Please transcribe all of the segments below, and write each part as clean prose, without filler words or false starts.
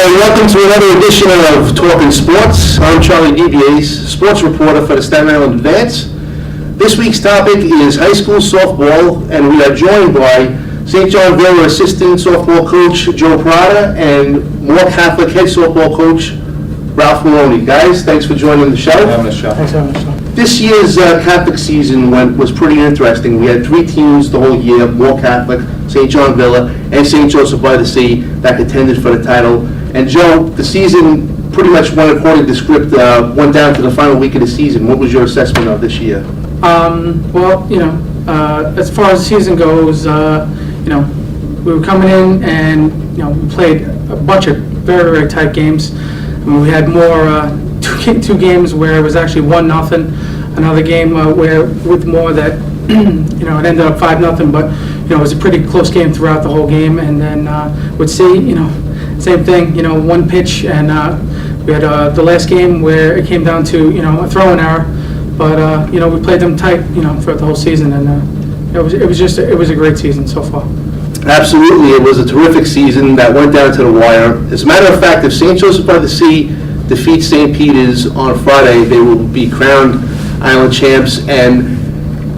and welcome to another edition of Talking Sports. I'm Charlie DeBiase, sports reporter for the Staten Island Advance. This week's topic is high school softball, and we are joined by St. John Villa assistant softball coach Joe Prada and Moore Catholic head softball coach Ralph Maloney. Guys, thanks for joining the show. Thanks for having us, Sean. This year's Catholic season was pretty interesting. We had three teams the whole year: Moore Catholic, St. John Villa, and St. Joseph by the Sea, that contended for the title. And Joe, the season pretty much went according to script, went down to the final week of the season. What was your assessment of this year? As far as the season goes, we were coming in and, we played a bunch of very, very tight games. We had more, two games where it was actually 1-0, another game where with more that, it ended up 5-0, but, it was a pretty close game throughout the whole game. And then with C, same thing, one pitch, and we had the last game where it came down to, a throwing error, but, we played them tight, throughout the whole season, and it was a great season so far. Absolutely, it was a terrific season that went down to the wire. As a matter of fact, if St. Joseph by the Sea defeats St. Peter's on Friday, they will be crowned Island champs, and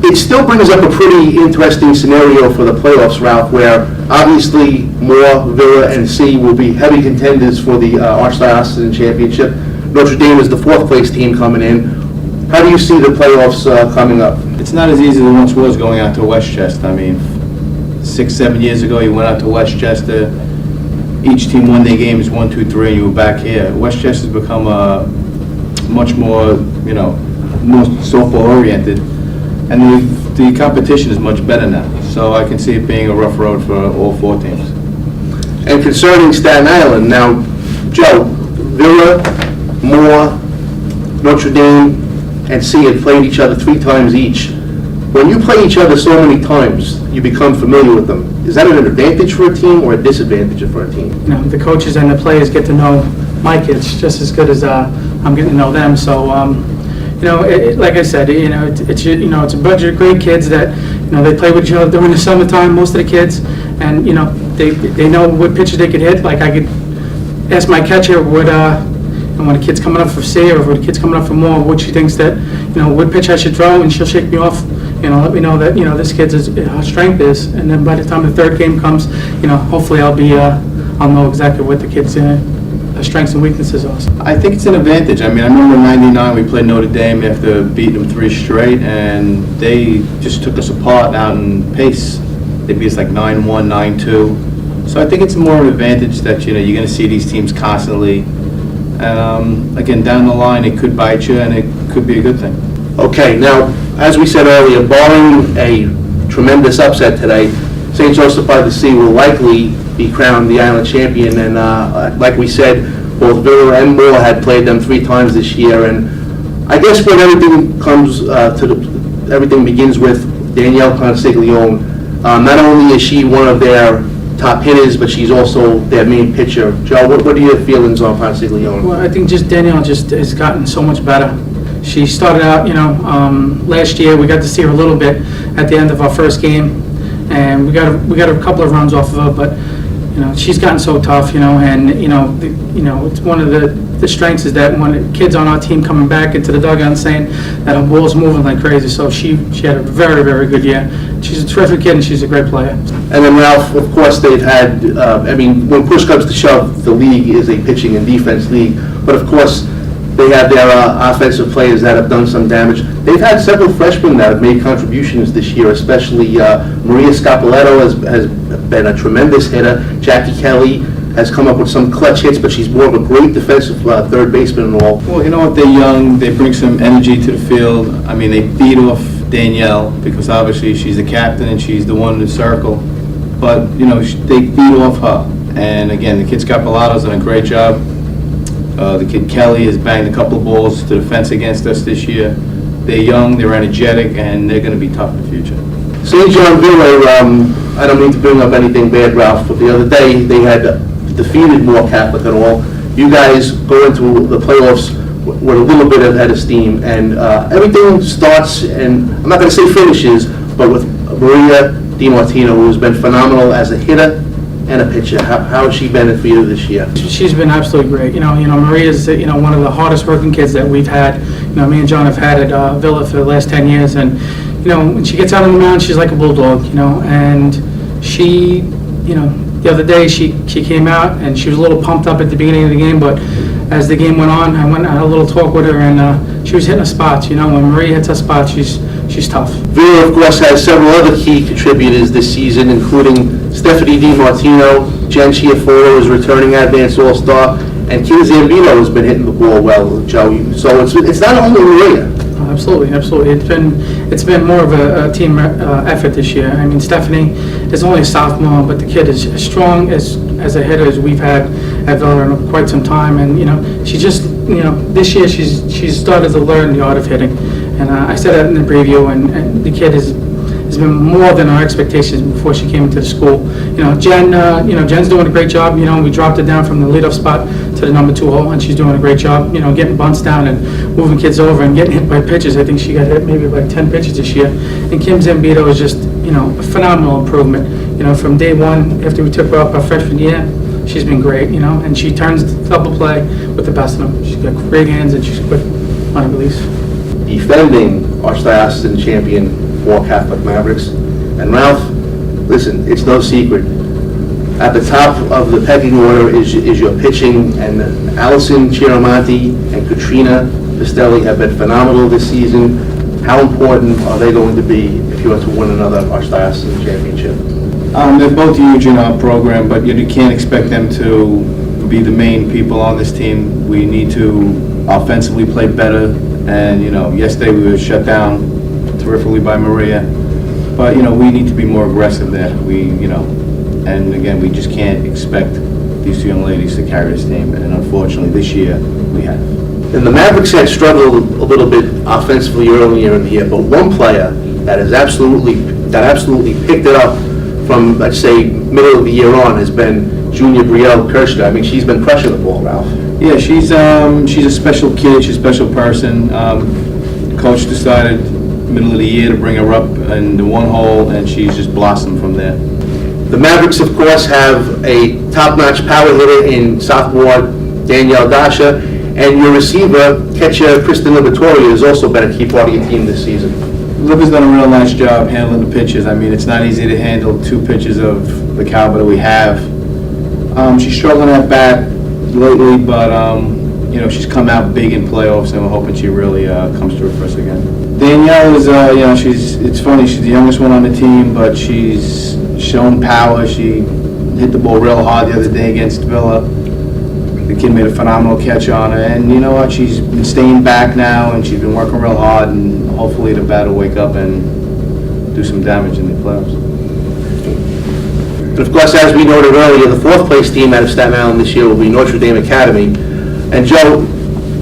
it still brings up a pretty interesting scenario for the playoffs, Ralph, where obviously Moore, Villa, and C will be heavy contenders for the Archdiocesan Championship. Notre Dame is the fourth place team coming in. How do you see the playoffs coming up? It's not as easy as it once was going out to Westchester. 6-7 years ago, you went out to Westchester. Each team won their games 1, 2, 3, and you were back here. Westchester's become much more, more softball oriented, and the competition is much better now. So I can see it being a rough road for all four teams. And concerning Staten Island, now, Joe, Villa, Moore, Notre Dame, and C had played each other 3 times each. When you play each other so many times, you become familiar with them. Is that an advantage for a team or a disadvantage for a team? The coaches and the players get to know my kids just as good as I'm getting to know them. So, like I said, it's a bunch of great kids that, they play with each other during the summertime, most of the kids, and, they know what pitches they could hit. Like I could ask my catcher when a kid's coming up for C or when a kid's coming up for Moore, what she thinks that, what pitch I should throw, and she'll shake me off, let me know that, this kid's, her strength is, and then by the time the third game comes, hopefully I'll know exactly what the kid's strengths and weaknesses are. I think it's an advantage. I remember in '99 we played Notre Dame after beating them 3 straight, and they just took us apart out in pace. They beat us like 9-1, 9-2. So I think it's more of an advantage that, you're going to see these teams constantly. And again, down the line, it could bite you, and it could be a good thing. Okay, now, as we said earlier, barring a tremendous upset today, St. Joseph by the Sea will likely be crowned the Island champion, and like we said, both Villa and Moore had played them 3 times this year, and I guess when everything comes everything begins with Danielle Consiglione. Not only is she one of their top hitters, but she's also their main pitcher. Joe, what are your feelings on Consiglione? Well, I think Danielle has gotten so much better. She started out, last year we got to see her a little bit at the end of our first game, and we got a couple of runs off of her, but she's gotten so tough, and it's one of the strengths is that when the kids on our team coming back into the dugout saying that her ball's moving like crazy, so she had a very, very good year. She's a terrific kid, and she's a great player. And then Ralph, of course, they've had, when push comes to shove, the league is a pitching and defense league, but of course, they have their offensive players that have done some damage. They've had several freshmen that have made contributions this year, especially Maria Scapoletto has been a tremendous hitter. Jackie Kelly has come up with some clutch hits, but she's more of a great defensive third baseman and all. Well, you know what? They're young. They bring some energy to the field. They beat off Danielle because obviously she's the captain and she's the one in the circle. But, they beat off her. And again, the kid Scapoletto's done a great job. The kid Kelly has banged a couple of balls to the fence against us this year. They're young, they're energetic, and they're going to be tough in the future. St. John Villa, I don't mean to bring up anything bad, Ralph, but the other day they had defeated Moore Catholic and all. You guys go into the playoffs with a little bit of head of steam, and everything starts, and I'm not going to say finishes, but with Maria DiMartino, who's been phenomenal as a hitter and a pitcher. How has she been for you this year? She's been absolutely great. Maria's, one of the hardest working kids that we've had. Me and John have had at Villa for the last 10 years. And, when she gets out on the mound, she's like a bulldog, and she, the other day she came out and she was a little pumped up at the beginning of the game, but as the game went on, I had a little talk with her, and she was hitting her spots. When Maria hits her spots, she's tough. Villa, of course, has several other key contributors this season, including Stephanie DiMartino, Jen Chiaforo is returning advanced all-star, and Kim Zambito has been hitting the ball well, Joe. So it's not only Maria. Absolutely. It's been more of a team effort this year. I mean, Stephanie is only a sophomore, but the kid is as strong as a hitter as we've had at Villa in quite some time. And she just this year she's started to learn the art of hitting. And I said that in the preview. And the kid has been more than our expectations before she came into the school. Jen's doing a great job. We dropped her down from the leadoff spot to the number 2 hole, and she's doing a great job. Getting bunts down and moving kids over and getting hit by pitches. I think she got hit maybe by 10 pitches this year. And Kim Zambito is just a phenomenal improvement. From day one after we took her up our freshman year, she's been great. And she turns the double play with the best of them. She's got great hands and she's quick on a release. Defending Archdiocesan champion for Catholic Mavericks. And Ralph, listen, it's no secret. At the top of the pecking order is your pitching, and Allison Chiaramonte and Katrina Pistelli have been phenomenal this season. How important are they going to be if you want to win another Archdiocesan championship? They're both huge in our program, but you can't expect them to be the main people on this team. We need to offensively play better, and yesterday we were shut down terrifically by Maria, but we need to be more aggressive there. And again, we just can't expect these 2 young ladies to carry this team, and unfortunately this year we have. And the Mavericks had struggled a little bit offensively earlier in the year, but one player that absolutely picked it up from, let's say, middle of the year on has been Junior Brielle Kirschner. I mean, she's been crushing the ball, Ralph. Yeah, she's a special kid. She's a special person. Coach decided middle of the year to bring her up in the 1 hole, and she's just blossomed from there. The Mavericks, of course, have a top-notch power hitter in sophomore Danielle Dasha, and your receiver, catcher Kristen Liberatoria, has also been a key part of your team this season. Libba's done a real nice job handling the pitches. I mean, it's not easy to handle 2 pitches of the caliber that we have. She's struggling at bat lately, but she's come out big in playoffs, and we're hoping she really comes through for us again. Danielle is, it's funny, she's the youngest one on the team, but she's shown power. She hit the ball real hard the other day against Villa. The kid made a phenomenal catch on her, and you know what? She's been staying back now, and she's been working real hard, and hopefully the bat will wake up and do some damage in the playoffs. And of course, as we noted earlier, the 4th place team out of Staten Island this year will be Notre Dame Academy. And Joe,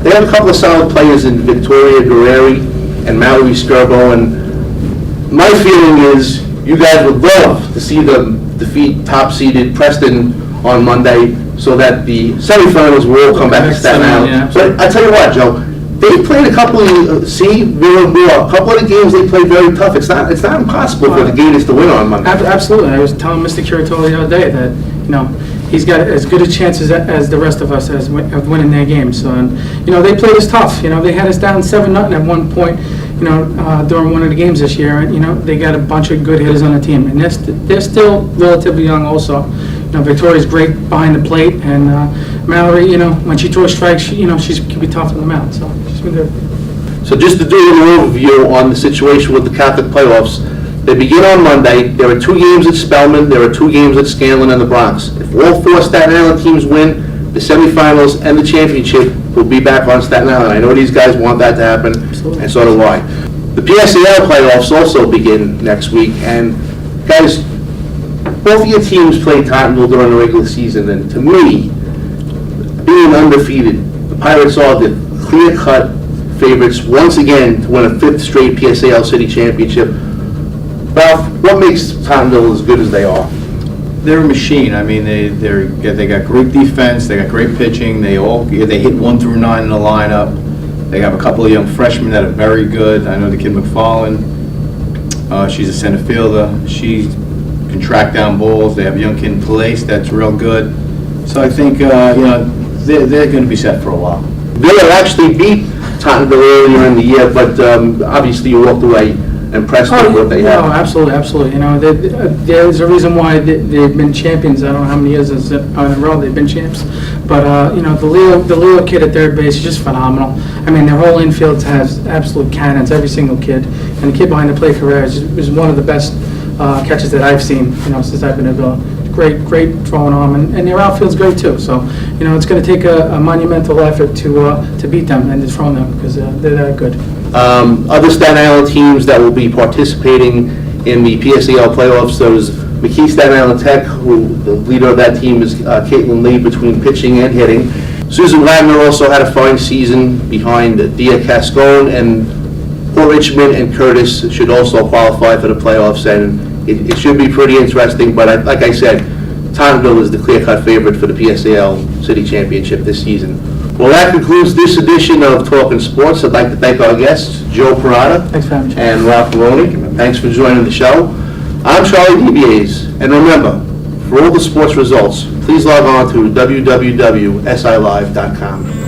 they have a couple of solid players in Victoria Guerreri and Mallory Skirbo, and my feeling is you guys would love to see them defeat top-seeded Preston on Monday, so that the semifinals will all come back to Staten Island. Yeah. But I tell you what, Joe, they played a couple of a couple of the games they played very tough. It's not impossible for the Gators to win on Monday. Absolutely. I was telling Mr. Curatolo the other day that he's got as good a chance as the rest of us of winning their games. So, they played us tough. They had us down 7-0 at one point. During one of the games this year, and they got a bunch of good hitters on the team, and they're still relatively young also. Victoria's great behind the plate, and Mallory, when she throws strikes, she can be tough on the mound, so she's been good. So just to do a little overview on the situation with the Catholic playoffs, they begin on Monday. There are 2 games at Spelman, there are 2 games at Scanlon and the Bronx. If all 4 Staten Island teams win, the semifinals and the championship will be back on Staten Island. I know these guys want that to happen, Absolutely. and so do I. The PSAL playoffs also begin next week, and guys, both of your teams played Tottenville during the regular season, and to me, being undefeated, the Pirates are the clear-cut favorites once again to win a 5th straight PSAL City Championship. Ralph, what makes Tottenville as good as they are? They're a machine. I mean, they got great defense. They got great pitching. They hit 1 through 9 in the lineup. They have a couple of young freshmen that are very good. I know the kid McFarlane. She's a center fielder. She's can track down balls. They have a young kid in place that's real good. So I think, they're going to be set for a while. Villa actually beat Tottenville earlier in the year, but obviously you walked away impressed with what they No, have. absolutely, absolutely. There's a reason why they've been champions. I don't know how many years in a row they've been champs. But, the Leo kid at third base is just phenomenal. I mean, their whole infield has absolute cannons, every single kid. And the kid behind the plate, Carrera, is one of the best catches that I've seen, since I've been at Villa. Great throwing arm, and their outfield's great too. So, it's going to take a monumental effort to beat them and dethrone them, because they're that good. Other Staten Island teams that will be participating in the PSAL playoffs, those McKee Staten Island Tech, who the leader of that team is Caitlin Lee between pitching and hitting. Susan Wagner also had a fine season behind Dia Cascone, and Port Richmond and Curtis should also qualify for the playoffs, and it should be pretty interesting, but like I said, Tottenville is the clear-cut favorite for the PSAL City Championship this season. Well, that concludes this edition of Talking Sports. I'd like to thank our guests, Joe Parada Thanks for having me. and Ralph Maloney. Thanks for joining the show. I'm Charlie DeBiase, and remember, for all the sports results, please log on to www.silive.com.